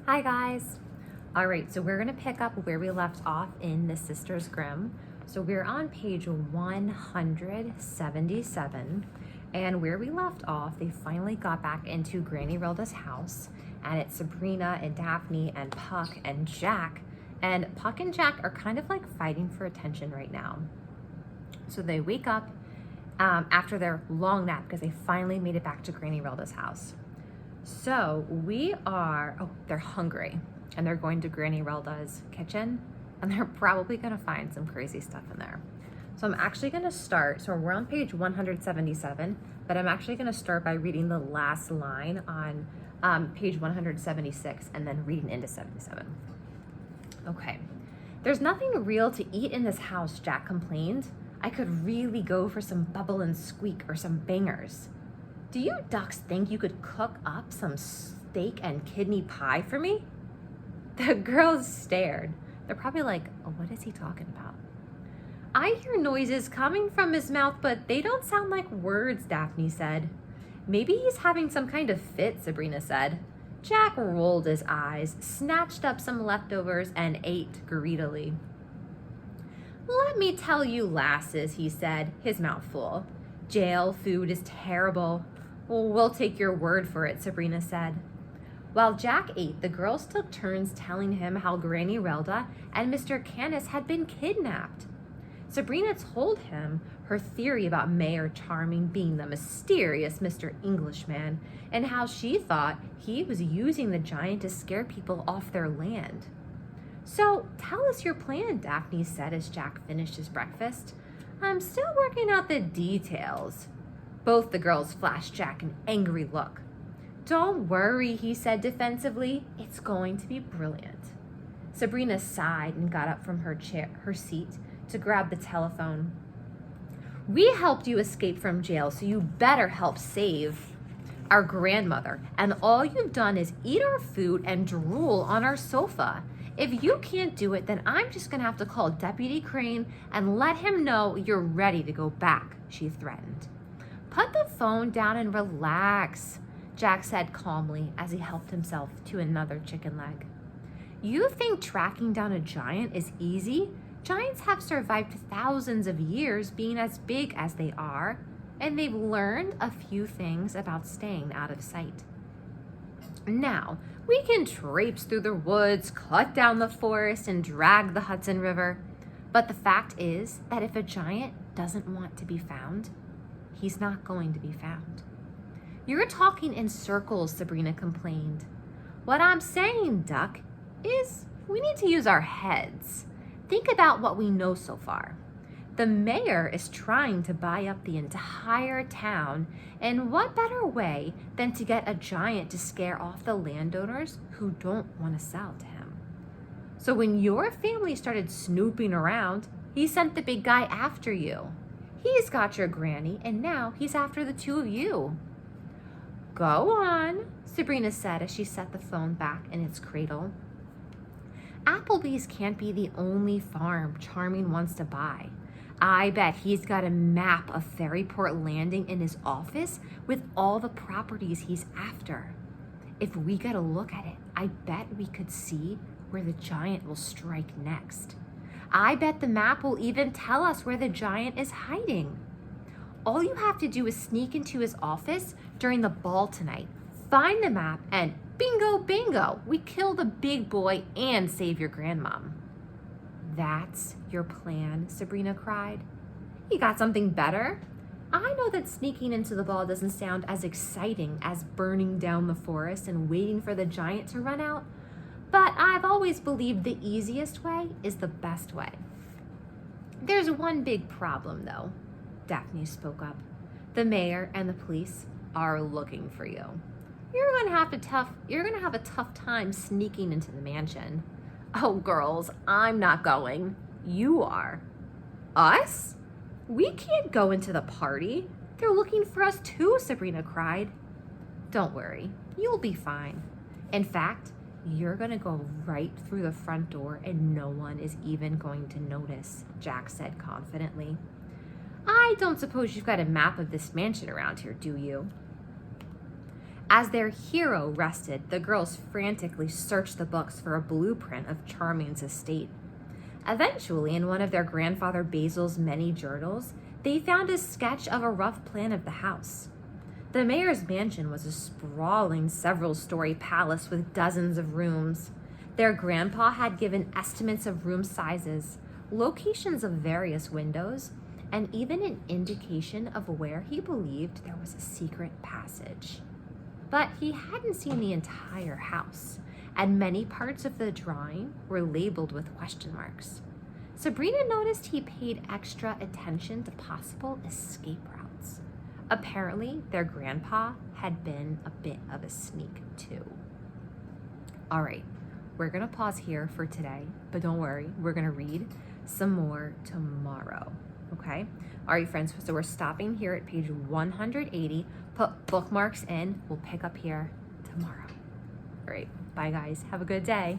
Hi guys. All right, so we're gonna pick up where we left off in the Sisters Grimm. So we're on page 177, and where we left off, they finally got back into Granny Rilda's house, and it's Sabrina and Daphne and Puck and Jack, and Puck and Jack are kind of like fighting for attention right now. So they wake up after their long nap because they finally made it back to Granny Rilda's house. So they're hungry and they're going to Granny Rilda's kitchen and they're probably gonna find some crazy stuff in there. So I'm actually gonna start, so we're on page 177, but I'm actually gonna start by reading the last line on page 176 and then reading into 77. Okay, there's nothing real to eat in this house, Jack complained. I could really go for some bubble and squeak or some bangers. Do you ducks think you could cook up some steak and kidney pie for me? The girls stared. They're probably like, oh, what is he talking about? I hear noises coming from his mouth, but they don't sound like words, Daphne said. Maybe he's having some kind of fit, Sabrina said. Jack rolled his eyes, snatched up some leftovers, and ate greedily. Let me tell you, lasses, he said, his mouth full. Jail food is terrible. We'll take your word for it, Sabrina said. While Jack ate, the girls took turns telling him how Granny Rilda and Mr. Canis had been kidnapped. Sabrina told him her theory about Mayor Charming being the mysterious Mr. Englishman and how she thought he was using the giant to scare people off their land. So tell us your plan, Daphne said as Jack finished his breakfast. I'm still working out the details. Both the girls flashed Jack an angry look. Don't worry, he said defensively. It's going to be brilliant. Sabrina sighed and got up from her seat to grab the telephone. We helped you escape from jail, so you better help save our grandmother. And all you've done is eat our food and drool on our sofa. If you can't do it, then I'm just gonna have to call Deputy Crane and let him know you're ready to go back, she threatened. Put the phone down and relax, Jack said calmly as he helped himself to another chicken leg. You think tracking down a giant is easy? Giants have survived thousands of years being as big as they are, and they've learned a few things about staying out of sight. Now, we can traipse through the woods, cut down the forest, and drag the Hudson River. But the fact is that if a giant doesn't want to be found, he's not going to be found. You're talking in circles, Sabrina complained. What I'm saying, Duck, is we need to use our heads. Think about what we know so far. The mayor is trying to buy up the entire town, and what better way than to get a giant to scare off the landowners who don't want to sell to him? So when your family started snooping around, he sent the big guy after you. He's got your granny, and now he's after the two of you. Go on, Sabrina said as she set the phone back in its cradle. Applebee's can't be the only farm Charming wants to buy. I bet he's got a map of Ferryport Landing in his office with all the properties he's after. If we get a look at it, I bet we could see where the giant will strike next. I bet the map will even tell us where the giant is hiding. All you have to do is sneak into his office during the ball tonight, find the map, and bingo, bingo, we kill the big boy and save your grandmom. That's your plan, Sabrina cried. You got something better? I know that sneaking into the ball doesn't sound as exciting as burning down the forest and waiting for the giant to run out, but I've always believed the easiest way is the best way. There's one big problem, though, Daphne spoke up. The mayor and the police are looking for you. You're gonna have a tough time sneaking into the mansion. Oh, girls, I'm not going. You are. Us? We can't go into the party. They're looking for us too, Sabrina cried. Don't worry, you'll be fine. In fact, you're gonna go right through the front door and no one is even going to notice, Jack said confidently. I don't suppose you've got a map of this mansion around here, do you? As their hero rested, the girls frantically searched the books for a blueprint of Charming's estate. Eventually, in one of their grandfather Basil's many journals, they found a sketch of a rough plan of the house. The mayor's mansion was a sprawling several-story palace with dozens of rooms. Their grandpa had given estimates of room sizes, locations of various windows, and even an indication of where he believed there was a secret passage. But he hadn't seen the entire house, and many parts of the drawing were labeled with question marks. Sabrina noticed he paid extra attention to possible escape routes. Apparently, their grandpa had been a bit of a sneak too. All right, we're gonna pause here for today, but don't worry, we're gonna read some more tomorrow, okay? All right, friends, so we're stopping here at page 180. Put bookmarks in, we'll pick up here tomorrow. All right, bye guys, have a good day.